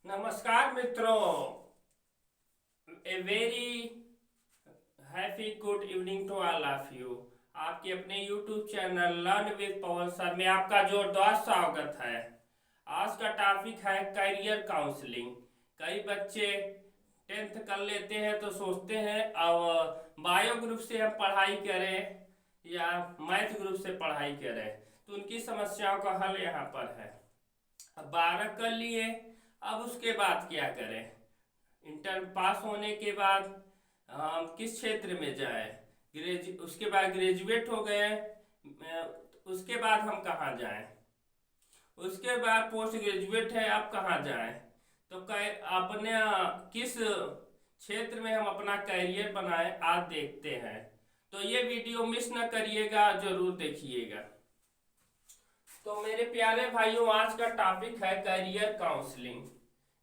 नमस्कार मित्रों, a very happy good evening to all of you. आपके अपने YouTube channel learn with Pawan sir में आपका जोरदार स्वागत है। आज का टॉपिक है करियर काउंसलिंग। कई बच्चे 10th कर लेते हैं तो सोचते हैं अब बायो ग्रुप से हम पढ़ाई करें या मैथ ग्रुप से पढ़ाई करें, तो उनकी समस्याओं का हल यहाँ पर है। अब 12 कर लिए, अब उसके बाद क्या करें? इंटर पास होने के बाद हम किस क्षेत्र में जाएं? उसके बाद ग्रेजुएट हो गए, उसके बाद हम कहाँ जाएं? उसके बाद पोस्ट ग्रेजुएट है, अब कहाँ जाएं? तो अपने किस क्षेत्र में हम अपना करियर बनाएं, आज देखते हैं। तो ये वीडियो मिस न करिएगा, जरूर देखिएगा। तो मेरे प्यारे भाइयों, आज का टॉपिक है करियर काउंसलिंग।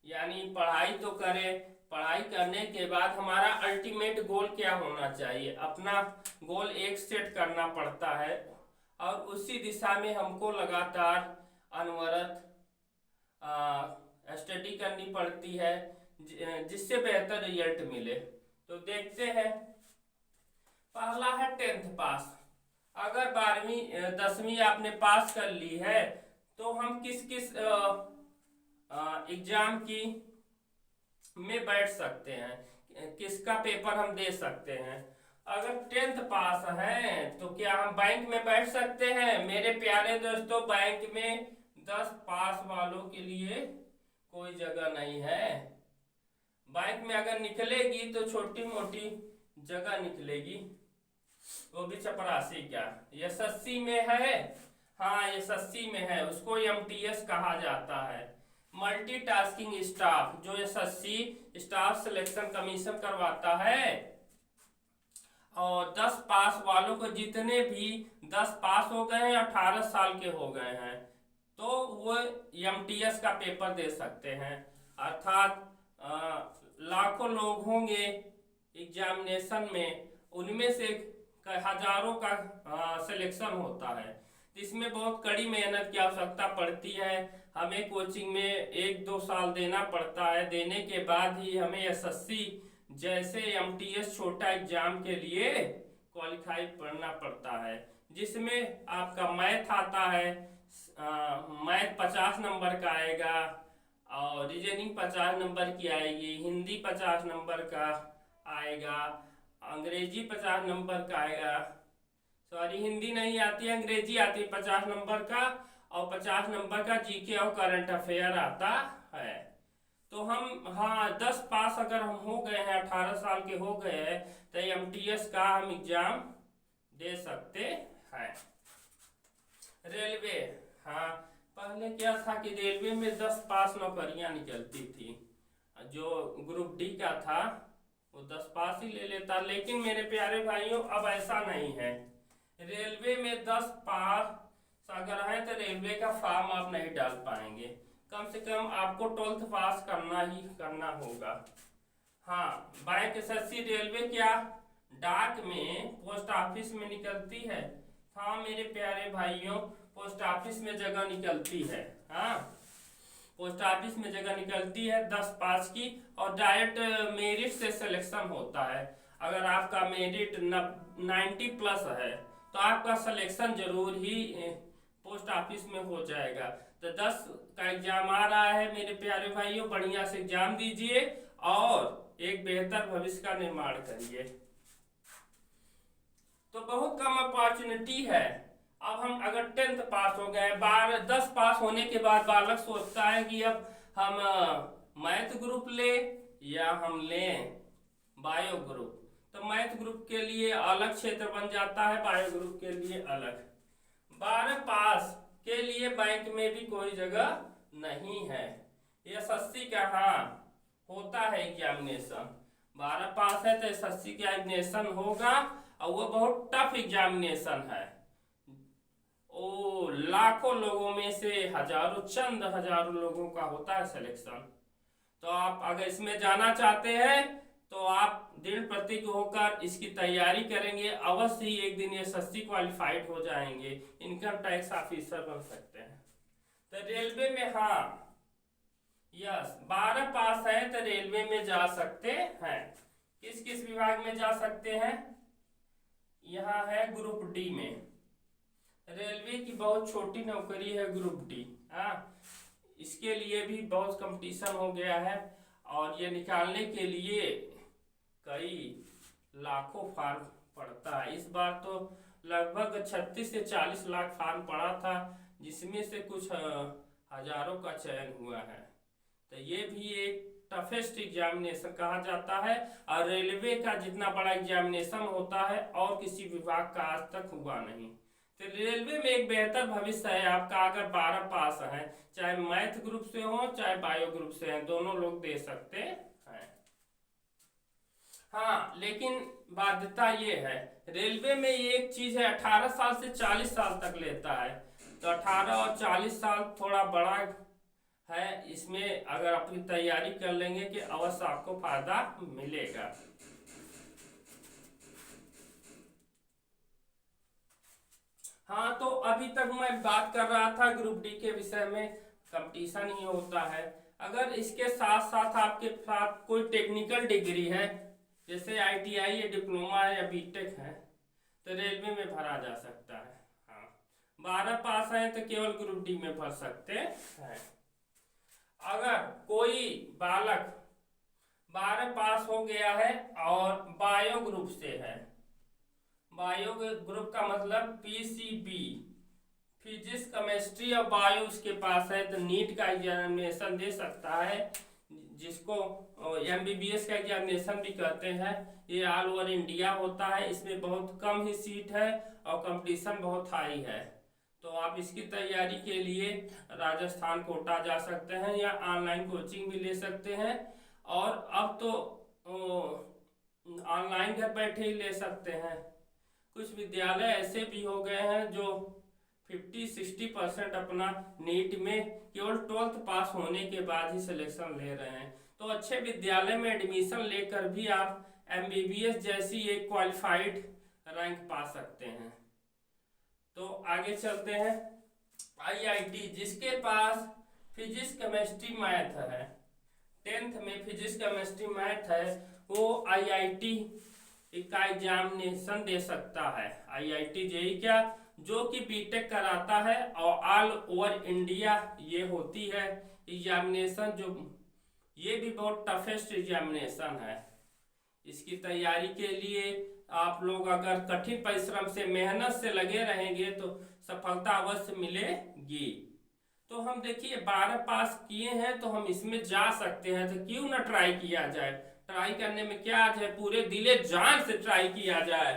यानी पढ़ाई तो करें, पढ़ाई करने के बाद हमारा अल्टीमेट गोल क्या होना चाहिए? अपना गोल एक सेट करना पड़ता है और उसी दिशा में हमको लगातार अनवरत स्टडी करनी पड़ती है, जिससे बेहतर रिजल्ट मिले। तो देखते हैं। पहला है 10th पास। अगर 12वीं 10वीं आपने पास कर ली है तो हम किस किस एग्जाम की में बैठ सकते हैं, किसका पेपर हम दे सकते हैं? अगर 10th पास है तो क्या हम बैंक में बैठ सकते हैं? मेरे प्यारे दोस्तों, बैंक में 10 पास वालों के लिए कोई जगह नहीं है। बैंक में अगर निकलेगी तो छोटी मोटी जगह निकलेगी, वो भी चपरासी। क्या एसएससी में है? हाँ, एसएससी में है। उसको एमटीएस कहा जाता है, मल्टीटास्किंग स्टाफ, जो एसएससी स्टाफ सिलेक्शन कमीशन करवाता है। और 10 पास वालों को, जितने भी 10 पास हो गए हैं, 18 साल के हो गए हैं, तो वो एमटीएस का पेपर दे सकते हैं। अर्थात लाखों लोग होंगे एग्जामिनेशन में, उनमें से हजारों का सिलेक्शन होता है। इसमें बहुत कड़ी मेहनत की आवश्यकता पड़ती है। हमें कोचिंग में 1-2 साल देना पड़ता है। देने के बाद ही हमें एसएससी जैसे एमटीएस छोटा एग्जाम के लिए क्वालिफाई पढ़ना पड़ता है, जिसमें आपका मैथ आता है। मैथ 50 नंबर का आएगा और रीजनिंग 50 नंबर की आएगी, हिंदी 50 नंबर का आएगा, अंग्रेजी 50 नंबर का आएगा। सॉरी, हिंदी नहीं आती, अंग्रेजी आती 50 नंबर का, और 50 नंबर का जीके और करंट अफेयर आता है। तो हम, हाँ, 10 पास अगर हम हो गए हैं, 18 साल के हो गए हैं, तो एमटीएस का हम एग्जाम दे सकते हैं। रेलवे, हाँ, पहले क्या था कि रेलवे में 10 पास नौकरियां निकलती थी। जो ग्रुप डी का था वो 10 पास ही ले लेता, लेकिन मेरे प्यारे भाइयों, अब ऐसा नहीं है। रेलवे में 10 पास अगर है तो रेलवे का फॉर्म आप नहीं डाल पाएंगे। कम से कम आपको 12th पास करना ही करना होगा। हाँ, बैंक एसएससी रेलवे क्या डाक में, पोस्ट ऑफिस में निकलती है। हाँ मेरे प्यारे भाइयों, पोस्ट ऑफिस में जगह निकलती है। हाँ, पोस्ट ऑफिस में जगह निकलती है 10 पास की, और डायरेक्ट मेरिट से सिलेक्शन होता है। अगर आपका मेरिट 90 प्लस है तो आपका सिलेक्शन जरूर ही पोस्ट ऑफिस में हो जाएगा। तो 10 का एग्जाम आ रहा है मेरे प्यारे भाइयों, बढ़िया से एग्जाम दीजिए और एक बेहतर भविष्य का निर्माण करिए। तो बहुत कम अपॉर्चुनिटी है। अब हम अगर 10th पास हो गए, 10 पास होने के बाद बालक सोचता है कि अब हम मैथ ग्रुप ले या हम लें बायो ग्रुप। तो मैथ ग्रुप के लिए अलग क्षेत्र बन जाता है, बायो ग्रुप के लिए अलग। 12 पास के लिए बैंक में भी कोई जगह नहीं है। एसएससी का हाँ होता है एग्जामिनेशन, 12 पास है तो एसएससी का एग्जामिनेशन होगा, और वो बहुत टफ एग्जामिनेशन है। ओ लाखों लोगों में से हजारों, चंद हजारों लोगों का होता है सिलेक्शन। तो आप अगर इसमें जाना चाहते हैं तो आप दृढ़ प्रतिज्ञ होकर इसकी तैयारी करेंगे, अवश्य ही एक दिन एसएससी क्वालिफाइड हो जाएंगे, इनकम टैक्स ऑफिसर बन सकते हैं। तो रेलवे में हाँ यस, 12 पास है तो रेलवे में जा सकते हैं। किस किस विभाग में जा सकते हैं? यहाँ है ग्रुप डी में। रेलवे की बहुत छोटी नौकरी है ग्रुप डी। हाँ, इसके लिए भी बहुत कंपटीशन हो गया है और ये निकालने के लिए कई लाखों फार्म पड़ता है। इस बार तो लगभग 36 से 40 लाख फार्म पड़ा था, जिसमें से कुछ हजारों का चयन हुआ है। तो ये भी एक टफेस्ट एग्जामिनेशन कहा जाता है और रेलवे का जितना बड़ा एग्जामिनेशन होता है और किसी विभाग का आज तक हुआ नहीं। तो रेलवे में एक बेहतर भविष्य है आपका अगर 12 पास है, चाहे मैथ ग्रुप से हो चाहे बायो ग्रुप से हैं, दोनों लोग दे सकते हैं। हाँ, लेकिन बाध्यता ये है, रेलवे में ये एक चीज है, 18 साल से 40 साल तक लेता है। तो 18 और 40 साल थोड़ा बड़ा है, इसमें अगर अपनी तैयारी कर लेंगे कि अवश्य आपको फायदा मिलेगा। हाँ, तो अभी तक मैं बात कर रहा था ग्रुप डी के विषय में, कंपटीशन ही होता है। अगर इसके साथ साथ आपके साथ कोई टेक्निकल डिग्री है, जैसे आईटीआई या डिप्लोमा है या बीटेक है, तो रेलवे में भरा जा सकता है। हाँ, 12 पास है तो केवल ग्रुप डी में भर सकते हैं। अगर कोई बालक 12 पास हो गया है और बायो ग्रुप से है, बायो ग्रुप का मतलब पीसीबी, फिजिक्स केमिस्ट्री और बायो उसके पास है, तो नीट का एग्जामिनेशन दे सकता है, जिसको एमबीबीएस का एग्जामिनेशन भी कहते हैं। ये ऑल ओवर इंडिया होता है, इसमें बहुत कम ही सीट है और कंपटीशन बहुत हाई है। तो आप इसकी तैयारी के लिए राजस्थान कोटा जा सकते हैं या ऑनलाइन कोचिंग भी ले सकते हैं, और अब तो ऑनलाइन घर बैठे ही ले सकते हैं। कुछ विद्यालय ऐसे भी हो गए हैं जो 50-60% अपना नीट में केवल 12th पास होने के बाद ही सिलेक्शन ले रहे हैं। तो अच्छे विद्यालय में एडमिशन लेकर भी आप एमबीबीएस जैसी एक क्वालिफाइड रैंक पा सकते हैं। तो आगे चलते हैं। आईआईटी, जिसके पास फिजिक्स केमिस्ट्री मैथ है, 10th में फिजिक्स केमिस्ट्री मैथ है, वो आईआईटी का एग्जामिनेशन दे सकता है। आईआईटी जेई क्या, जो कि बीटेक कराता है और ऑल ओवर इंडिया ये होती है एग्जामिनेशन, जो ये भी बहुत टफेस्ट एग्जामिनेशन है। इसकी तैयारी के लिए आप लोग अगर कठिन परिश्रम से मेहनत से लगे रहेंगे तो सफलता अवश्य मिलेगी। तो हम देखिए 12 पास किए हैं तो हम इसमें जा सकते हैं, तो क्यों ना ट्राई किया जाए। ट्राई करने में क्या है, पूरे दिले जान से ट्राई किया जाए।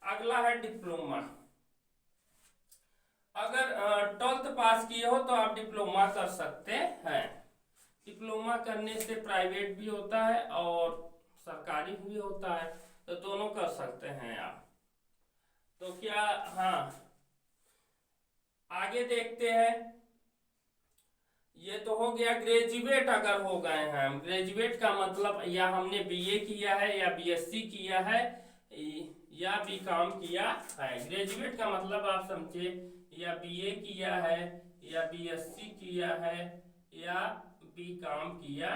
अगला है डिप्लोमा। अगर 12th पास किए हो तो आप डिप्लोमा कर सकते हैं। डिप्लोमा करने से प्राइवेट भी होता है और सरकारी भी होता है, तो दोनों कर सकते हैं आप। तो क्या, हाँ, आगे देखते हैं। ये तो हो गया ग्रेजुएट अगर हो गए हैं हम। ग्रेजुएट का मतलब या हमने बीए किया है या बीएससी किया है या बीकॉम किया है। ग्रेजुएट का मतलब आप समझे, या बीए किया है या बीएससी किया है या बीकॉम किया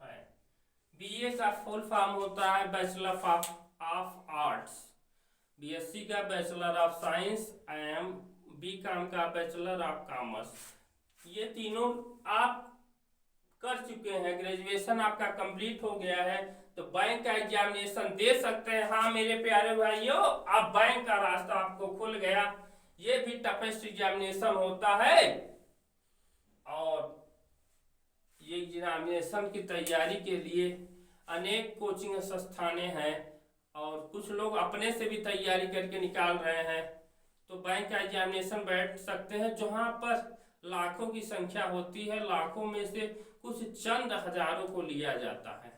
है। बीए का फुल फॉर्म होता है बैचलर ऑफ आर्ट्स, बीएससी का बैचलर ऑफ साइंस एवं बीकॉम का बैचलर ऑफ कॉमर्स। ये तीनों आप कर चुके हैं, ग्रेजुएशन आपका कंप्लीट हो गया है, तो बैंक का एग्जामिनेशन दे सकते हैं। हाँ मेरे प्यारे भाइयों, अब बैंक का रास्ता आपको खुल गया। ये भी टफेस्ट एग्जामिनेशन होता है और ये एग्जामिनेशन की तैयारी के लिए अनेक कोचिंग संस्थानें हैं और कुछ लोग अपने से भी तैयारी करके निकाल रहे हैं। तो बैंक का एग्जामिनेशन बैठ सकते हैं, जहाँ पर लाखों की संख्या होती है, लाखों में से कुछ चंद हजारों को लिया जाता है।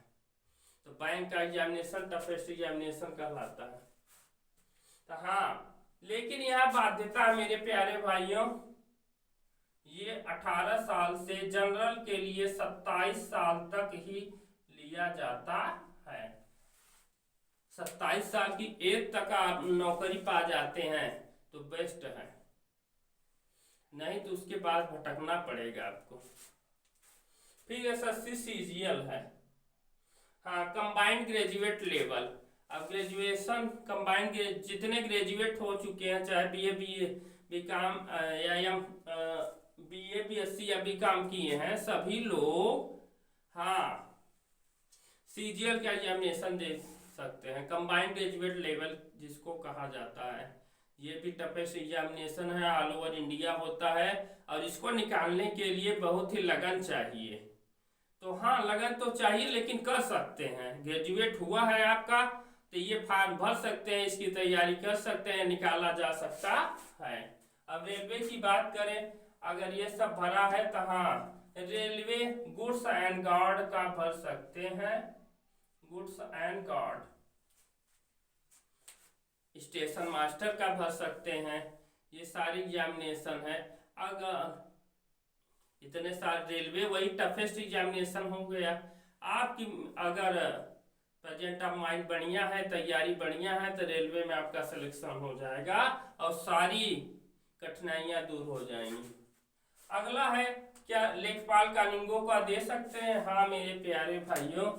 तो बैंक का एग्जामिनेशन टफेस्ट एग्जामिनेशन कहलाता है। तो हाँ, लेकिन यह बाध्यता मेरे प्यारे भाइयों, ये 18 साल से जनरल के लिए 27 साल तक ही लिया जाता है। 27 साल की एज तक आप नौकरी पा जाते हैं तो बेस्ट है, नहीं तो उसके बाद भटकना पड़ेगा आपको। फिर एसएससी सीजीएल है। हाँ, कंबाइंड ग्रेजुएट लेवल। अब ग्रेजुएशन कंबाइंड जितने ग्रेजुएट हो चुके हैं, चाहे बीकॉम या एम बीए बीएससी या बीकॉम किए हैं, सभी लोग हाँ सीजीएल का एग्जामिनेशन दे सकते हैं। कंबाइंड ग्रेजुएट लेवल जिसको कहा जाता है, ये भी टफेस्ट एग्जामिनेशन है, ऑल ओवर इंडिया होता है और इसको निकालने के लिए बहुत ही लगन चाहिए। तो हाँ, लगन तो चाहिए लेकिन कर सकते हैं। ग्रेजुएट हुआ है आपका तो ये फॉर्म भर सकते हैं, इसकी तैयारी कर सकते हैं, निकाला जा सकता है। अब रेलवे की बात करें, अगर ये सब भरा है तो हाँ, रेलवे गुड्स एंड गार्ड का भर सकते हैं, goods and guard. Station master का भर सकते हैं। ये सारी एग्जामिनेशन है। अगर इतने सारे रेलवे वही टफेस्ट एग्जामिनेशन हो गया। आपकी अगर प्रेजेंट ऑफ माइंड बढ़िया है, तैयारी बढ़िया है, तो रेलवे में आपका सिलेक्शन हो जाएगा और सारी कठिनाइयां दूर हो जाएंगी। अगला है, क्या लेखपाल कानूनगो का दे सकते हैं? हाँ मेरे प्यारे भाइयों,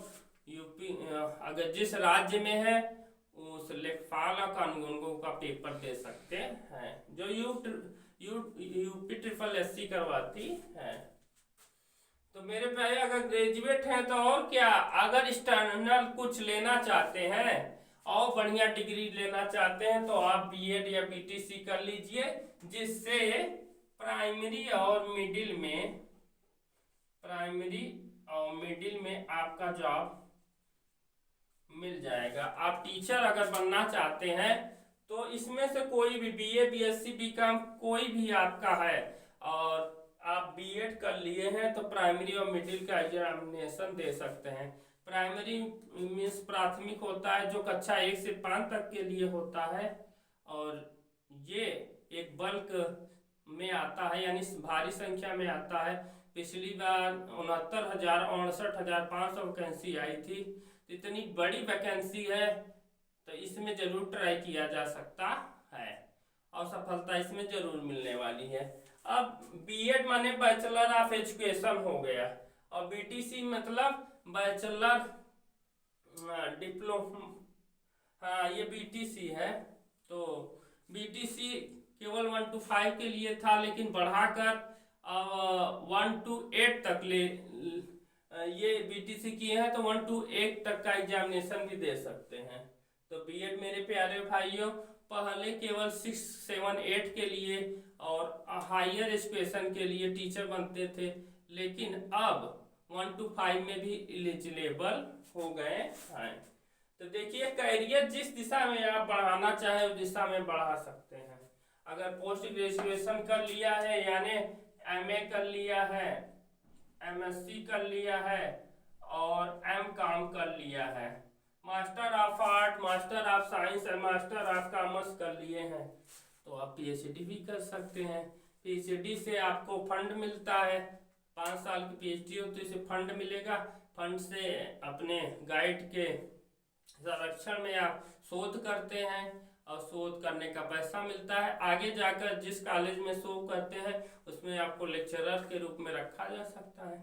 यूपी अगर जिस राज्य में है उस लेखपाल और कानूनगो का पेपर दे सकते हैं, जो यूपी ट्रिपल एससी करवाती है। तो मेरे प्यारे, अगर ग्रेजुएट हैं तो और क्या, अगर एक्सटर्नल कुछ लेना चाहते हैं और बढ़िया डिग्री लेना चाहते हैं तो आप बीएड या बीटीसी कर लीजिए, जिससे प्राइमरी और मिडिल में आपका जॉब मिल जाएगा। आप टीचर अगर बनना चाहते हैं तो इसमें से कोई भी बीए बीएससी बीकॉम कोई भी आपका है और आप बीएड कर लिए हैं तो प्राइमरी और मिडिल का एग्जामिनेशन दे सकते हैं। प्राइमरी मीन्स प्राथमिक होता है, जो कक्षा 1 से 5 तक के लिए होता है और ये एक बल्क में आता है, यानी भारी संख्या में आता है। पिछली बार 69,500 वैकेंसी आई थी। इतनी बड़ी वैकेंसी है तो इसमें जरूर ट्राई किया जा सकता है और सफलता इसमें जरूर मिलने वाली है। अब बीएड माने बैचलर ऑफ एजुकेशन हो गया और बीटीसी मतलब बैचलर डिप्लोमा, हाँ ये बीटीसी है। तो बीटीसी केवल 1 to 5 के लिए था, लेकिन बढ़ाकर 1 to 8 तक ये बीटीसी किए हैं तो 1 to 8 तक का एग्जामिनेशन भी दे सकते हैं। तो बीएड मेरे प्यारे भाइयों, पहले केवल 6, 7, 8 के लिए और हायर एजुकेशन के लिए टीचर बनते थे, लेकिन अब 1 to 5 में भी एलिजिबल हो गए हैं। तो देखिए, कैरियर जिस दिशा में आप बढ़ाना चाहे उस दिशा में बढ़ा सकते हैं। अगर पोस्ट ग्रेजुएशन कर लिया है, यानी एमए कर लिया है, एमएससी कर लिया है और एमकॉम कर लिया है, master of art, master of science, master of commerce कर लिए हैं, तो आप पीएचडी भी कर सकते हैं। पीएचडी से आपको फंड मिलता है, 5 साल की पीएचडी हो तो इसे फंड मिलेगा। फंड से अपने गाइड के संरक्षण में आप शोध करते हैं और शोध करने का पैसा मिलता है। आगे जाकर जिस कॉलेज में शोध करते हैं उसमें आपको लेक्चरर के रूप में रखा जा सकता है,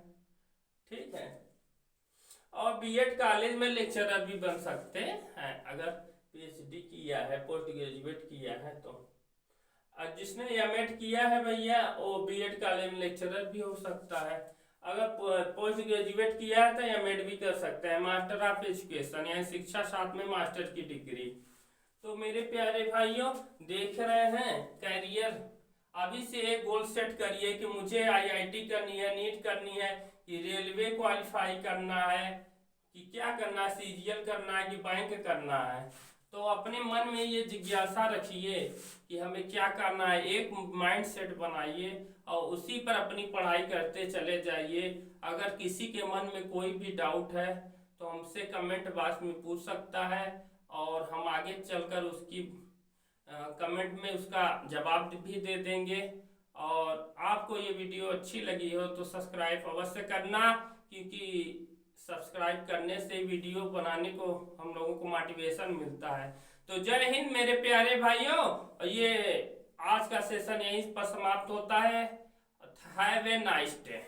ठीक है। और बीएड कॉलेज में लेक्चरर भी बन सकते हैं अगर पीएचडी किया है, पोस्ट ग्रेजुएट किया है तो। और जिसने एमएड किया है भैया, वो बीएड कॉलेज में लेक्चरर भी हो सकता है। अगर पोस्ट ग्रेजुएट किया है तो एमएड भी कर सकते हैं, मास्टर ऑफ एजुकेशन यानी शिक्षा साथ में मास्टर की डिग्री। तो मेरे प्यारे भाइयों, देख रहे हैं कैरियर, अभी से एक गोल सेट करिए कि मुझे आईआईटी करनी है, नीट करनी है, कि रेलवे क्वालिफाई करना है, कि क्या करना है, सीजीएल करना है कि बैंक करना है। तो अपने मन में ये जिज्ञासा रखिए कि हमें क्या करना है, एक माइंड सेट बनाइए और उसी पर अपनी पढ़ाई करते चले जाइए। अगर किसी के मन में कोई भी डाउट है तो हमसे कमेंट बॉक्स में पूछ सकता है और हम आगे चलकर उसकी कमेंट में उसका जवाब भी दे देंगे। और आपको ये वीडियो अच्छी लगी हो तो सब्सक्राइब अवश्य करना, क्योंकि सब्सक्राइब करने से वीडियो बनाने को हम लोगों को मोटिवेशन मिलता है। तो जय हिंद मेरे प्यारे भाइयों, ये आज का सेशन यहीं पर समाप्त होता है। Have a nice day.